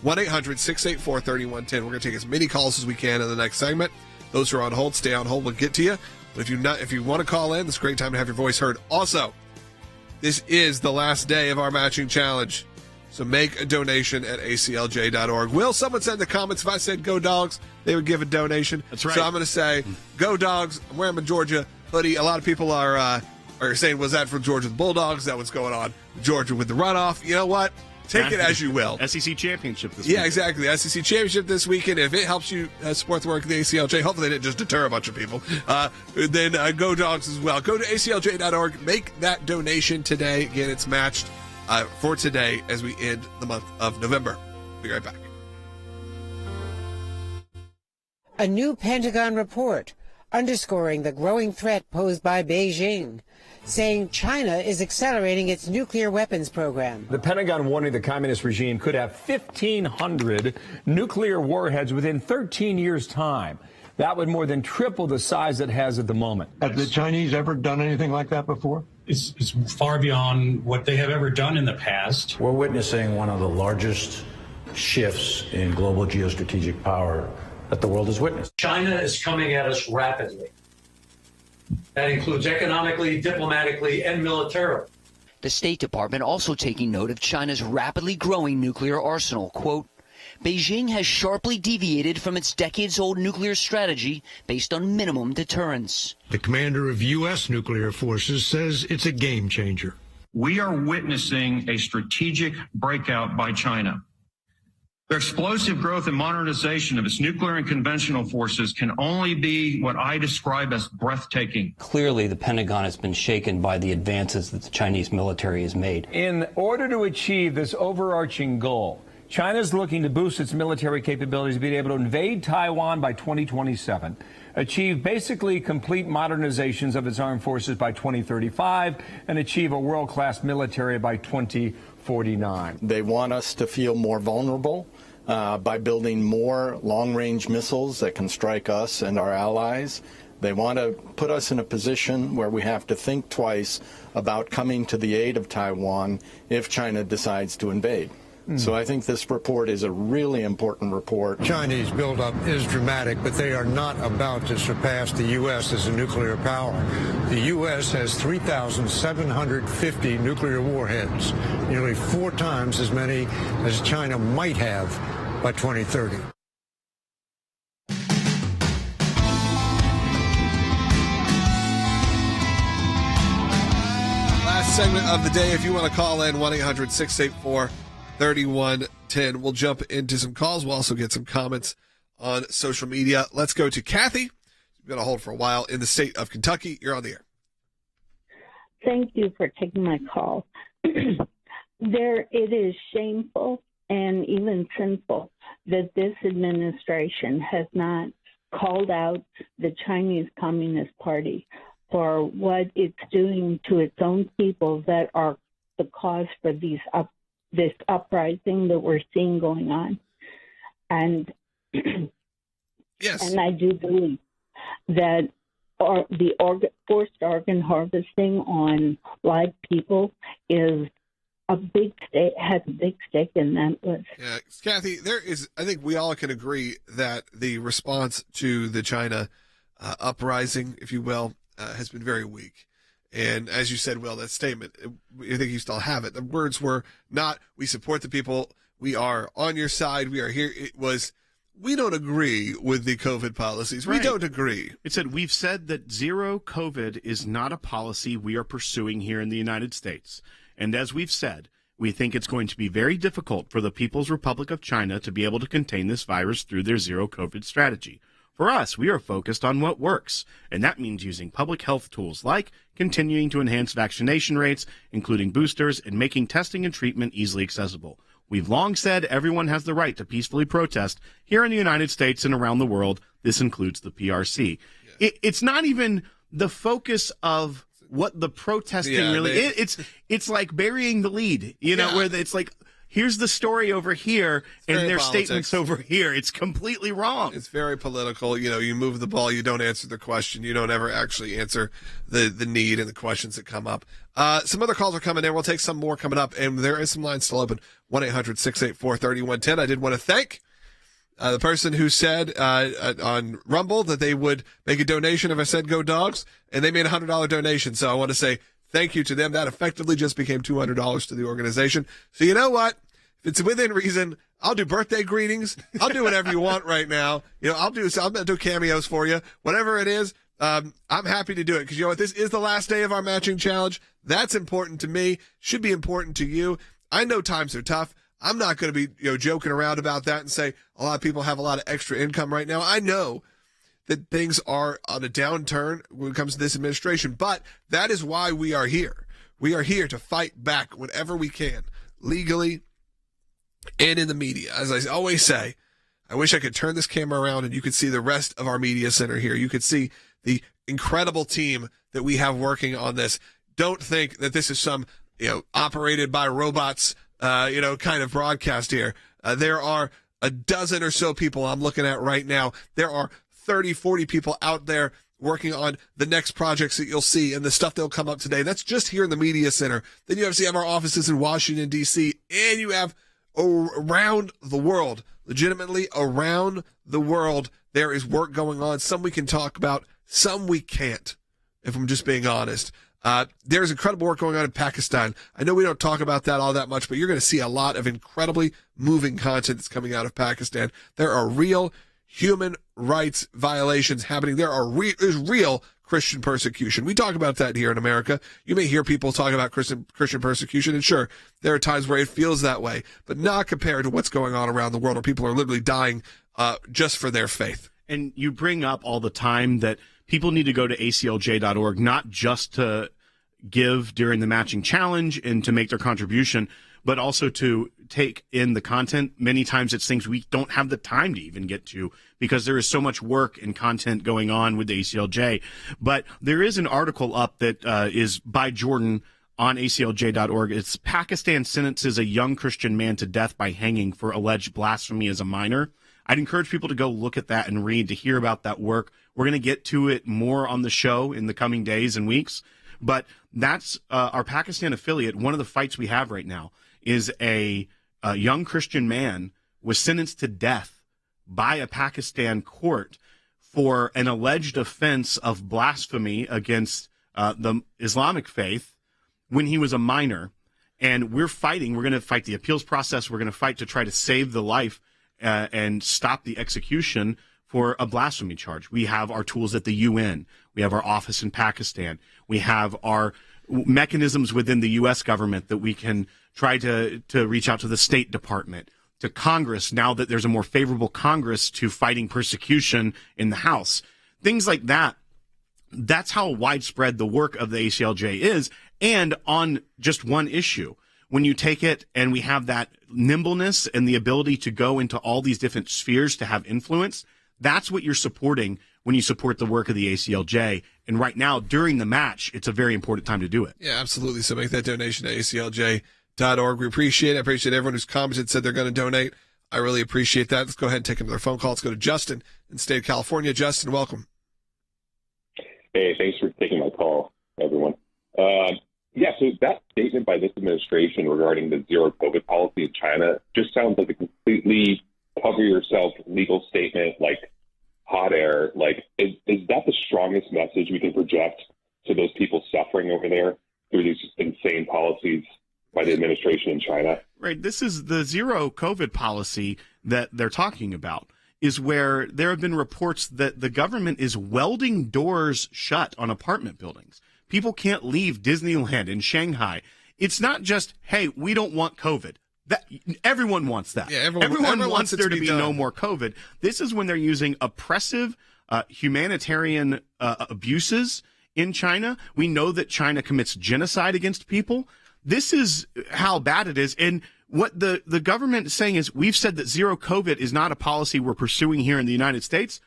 1-800-684-3110. We're going to take as many calls as we can in the next segment. Those who are on hold, stay on hold. We'll get to you. But if you want to call in, this is a great time to have your voice heard. Also, this is the last day of our matching challenge. So make a donation at aclj.org. Will, someone said in the comments, if I said go Dogs, they would give a donation. That's right. So I'm going to say go Dogs. I'm wearing my Georgia hoodie. A lot of people are saying, was that from Georgia with the Bulldogs? Is that what's going on? Georgia with the runoff. You know what? Take it as you will. SEC Championship this weekend. Yeah, exactly. SEC Championship this weekend. If it helps you support the work of the ACLJ, hopefully they didn't just deter a bunch of people, then go Dogs as well. Go to aclj.org. Make that donation today. Again, it's matched for today as we end the month of November. Be right back. A new Pentagon report underscoring the growing threat posed by Beijing, saying China is accelerating its nuclear weapons program. The Pentagon warning the communist regime could have 1,500 nuclear warheads within 13 years' time. That would more than triple the size it has at the moment. Have the Chinese ever done anything like that before? It's far beyond what they have ever done in the past. We're witnessing one of the largest shifts in global geostrategic power that the world has witnessed. China is coming at us rapidly. That includes economically, diplomatically, and militarily. The State Department also taking note of China's rapidly growing nuclear arsenal. Quote, Beijing has sharply deviated from its decades-old nuclear strategy based on minimum deterrence. The commander of U.S. nuclear forces says it's a game changer. We are witnessing a strategic breakout by China. The explosive growth and modernization of its nuclear and conventional forces can only be what I describe as breathtaking. Clearly, the Pentagon has been shaken by the advances that the Chinese military has made. In order to achieve this overarching goal, China is looking to boost its military capabilities, being able to invade Taiwan by 2027, achieve basically complete modernizations of its armed forces by 2035, and achieve a world-class military by 2049. They want us to feel more vulnerable by building more long-range missiles that can strike us and our allies. They want to put us in a position where we have to think twice about coming to the aid of Taiwan if China decides to invade. So I think this report is a really important report. Chinese buildup is dramatic, but they are not about to surpass the U.S. as a nuclear power. The U.S. has 3,750 nuclear warheads, nearly 4 times as many as China might have by 2030. Last segment of the day. If you want to call in, 1-800-684-3110. We'll jump into some calls. We'll also get some comments on social media. Let's go to Kathy. You've been on hold for a while in the state of Kentucky. You're on the air. Thank you for taking my call. It is shameful and even sinful that this administration has not called out the Chinese Communist Party for what it's doing to its own people that are the cause for this uprising that we're seeing going on. And yes, and I do believe that forced organ harvesting on live people has a big stake in that list. Yeah, Kathy, I think we all can agree that the response to the China uprising, if you will, has been very weak. And as you said, Will, that statement, I think you still have it. The words were not, we support the people, we are on your side, we are here. It was, we don't agree with the COVID policies. We don't agree. It said, we've said that zero COVID is not a policy we are pursuing here in the United States. And as we've said, we think it's going to be very difficult for the People's Republic of China to be able to contain this virus through their zero COVID strategy. For us, we are focused on what works, and that means using public health tools like continuing to enhance vaccination rates, including boosters, and making testing and treatment easily accessible. We've long said everyone has the right to peacefully protest here in the United States and around the world. This includes the PRC. Yeah. It's not even the focus of what the protesting really is. It's like burying the lead, where it's like, here's the story over here, and their statements over here. It's completely wrong. It's very political. You move the ball, you don't answer the question, you don't ever actually answer the need and the questions that come up. Some other calls are coming in. We'll take some more coming up, and there is some lines still open. 1-800-684-3110. I did want to thank the person who said on Rumble that they would make a donation if I said go dogs, and they made a $100 donation. So I want to say thank you to them. That effectively just became $200 to the organization. So you know what? If it's within reason, I'll do birthday greetings. I'll do whatever you want right now. I'll do cameos for you. Whatever it is, I'm happy to do it because you know what? This is the last day of our matching challenge. That's important to me. Should be important to you. I know times are tough. I'm not going to be joking around about that and say a lot of people have a lot of extra income right now. I know that things are on a downturn when it comes to this administration, but that is why we are here. We are here to fight back whenever we can, legally and in the media. As I always say, I wish I could turn this camera around and you could see the rest of our media center here. You could see the incredible team that we have working on this. Don't think that this is some, operated by robots, kind of broadcast here. There are a dozen or so people I'm looking at right now. There are 30, 40 people out there working on the next projects that you'll see and the stuff that'll come up today. That's just here in the media center. Then you obviously have our offices in Washington, D.C., and you have around the world, legitimately around the world, there is work going on. Some we can talk about, some we can't, if I'm just being honest. There's incredible work going on in Pakistan. I know we don't talk about that all that much, but you're going to see a lot of incredibly moving content that's coming out of Pakistan. There are real human rights violations happening. There's real Christian persecution. We talk about that here in America. You may hear people talk about Christian persecution, and sure, there are times where it feels that way, but not compared to what's going on around the world where people are literally dying just for their faith. And you bring up all the time that people need to go to aclj.org, not just to give during the matching challenge and to make their contribution, but also to take in the content. Many times it's things we don't have the time to even get to because there is so much work and content going on with the ACLJ. But there is an article up that is by Jordan on aclj.org. It's Pakistan sentences a young Christian man to death by hanging for alleged blasphemy as a minor. I'd encourage people to go look at that and read, to hear about that work. We're going to get to it more on the show in the coming days and weeks. But that's our Pakistan affiliate. One of the fights we have right now is a young Christian man was sentenced to death by a Pakistan court for an alleged offense of blasphemy against the Islamic faith when he was a minor. And we're fighting. We're going to fight the appeals process. We're going to fight to try to save the life and stop the execution for a blasphemy charge. We have our tools at the UN. We have our office in Pakistan. We have our mechanisms within the U.S. government that we can try to reach out to the State Department, to Congress, now that there's a more favorable Congress to fighting persecution in the House. Things like that. That's how widespread the work of the ACLJ is. And on just one issue, when you take it and we have that nimbleness and the ability to go into all these different spheres to have influence, that's what you're supporting when you support the work of the ACLJ. And right now, during the match, it's a very important time to do it. Yeah, absolutely. So make that donation to aclj.org. We appreciate it. I appreciate everyone who's commented, said they're going to donate. I really appreciate that. Let's go ahead and take another phone call. Let's go to Justin in the state of California. Justin, welcome. Hey, thanks for taking my call, everyone. So that statement by this administration regarding the zero COVID policy in China just sounds like a completely cover yourself legal statement, like hot air. Like, is that the strongest message we can project to those people suffering over there through these insane policies by the administration in China? Right. This is the zero COVID policy that they're talking about, is where there have been reports that the government is welding doors shut on apartment buildings. People can't leave Disneyland in Shanghai. It's not just, hey, we don't want COVID. That everyone wants that. Yeah, everyone wants there to be done. no more COVID. This is when they're using oppressive humanitarian abuses in China. We know that China commits genocide against people. This is how bad it is. And what the government is saying is, we've said that zero COVID is not a policy we're pursuing here in the United States.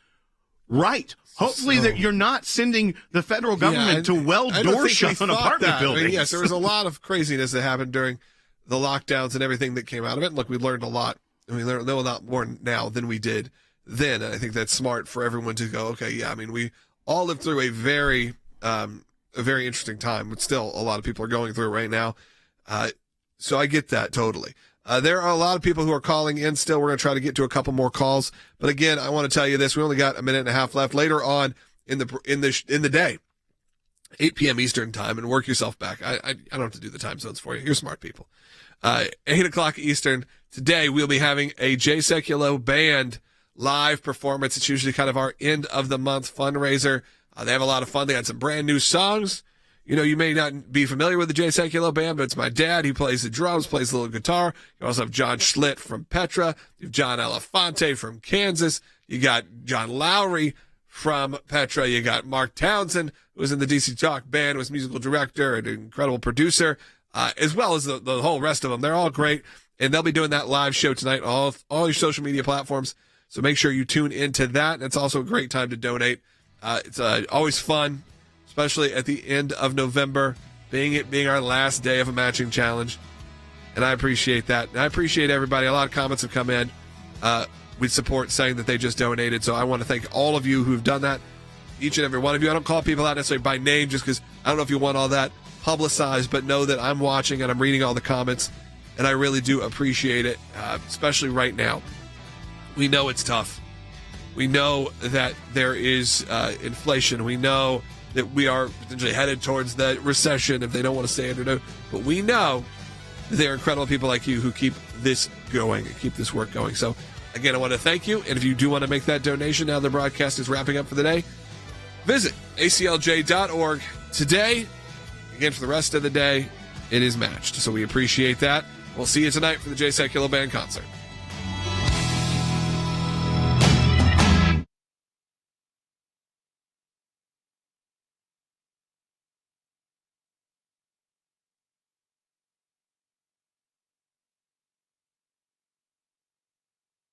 Right. Hopefully that you're not sending the federal government to weld doors shut on apartment buildings. I mean, yes, there was a lot of craziness that happened during the lockdowns and everything that came out of it. And look, we learned a lot, and we learn a lot more now than we did then. And I think that's smart for everyone to go, okay, yeah, I mean, we all lived through a very interesting time, but still a lot of people are going through it right now. So I get that totally. There are a lot of people who are calling in still. We're going to try to get to a couple more calls. But again, I want to tell you this. We only got a minute and a half left. Later on in the day, 8 p.m. Eastern time, and work yourself back. I don't have to do the time zones for you. You're smart people. 8 o'clock Eastern today, we'll be having a Jay Sekulow Band live performance. It's usually kind of our end of the month fundraiser. They have a lot of fun. They had some brand new songs. You know, you may not be familiar with the Jay Sekulow Band, but it's my dad. He plays the drums, plays a little guitar. You also have John Schlitt from Petra. You have John Elefante from Kansas. You got John Lowry from Petra. You got Mark Townsend, who was in the DC Talk Band, was musical director and an incredible producer, as well as the whole rest of them. They're all great, and they'll be doing that live show tonight on all your social media platforms. So make sure you tune into that. It's also a great time to donate. It's always fun, especially at the end of November, being our last day of a matching challenge. And I appreciate that. And I appreciate everybody. A lot of comments have come in with support saying that they just donated. So I want to thank all of you who've done that, each and every one of you. I don't call people out necessarily by name just because I don't know if you want all that publicized, but know that I'm watching and I'm reading all the comments, and I really do appreciate it, especially right now. We know it's tough. We know that there is inflation. We know that we are potentially headed towards the recession if they don't want to stay under. But we know that there are incredible people like you who keep this going, keep this work going. So, again, I want to thank you. And if you do want to make that donation now the broadcast is wrapping up for the day, visit aclj.org today. Again, for the rest of the day, it is matched. So we appreciate that. We'll see you tonight for the Jay Sekulow Band concert.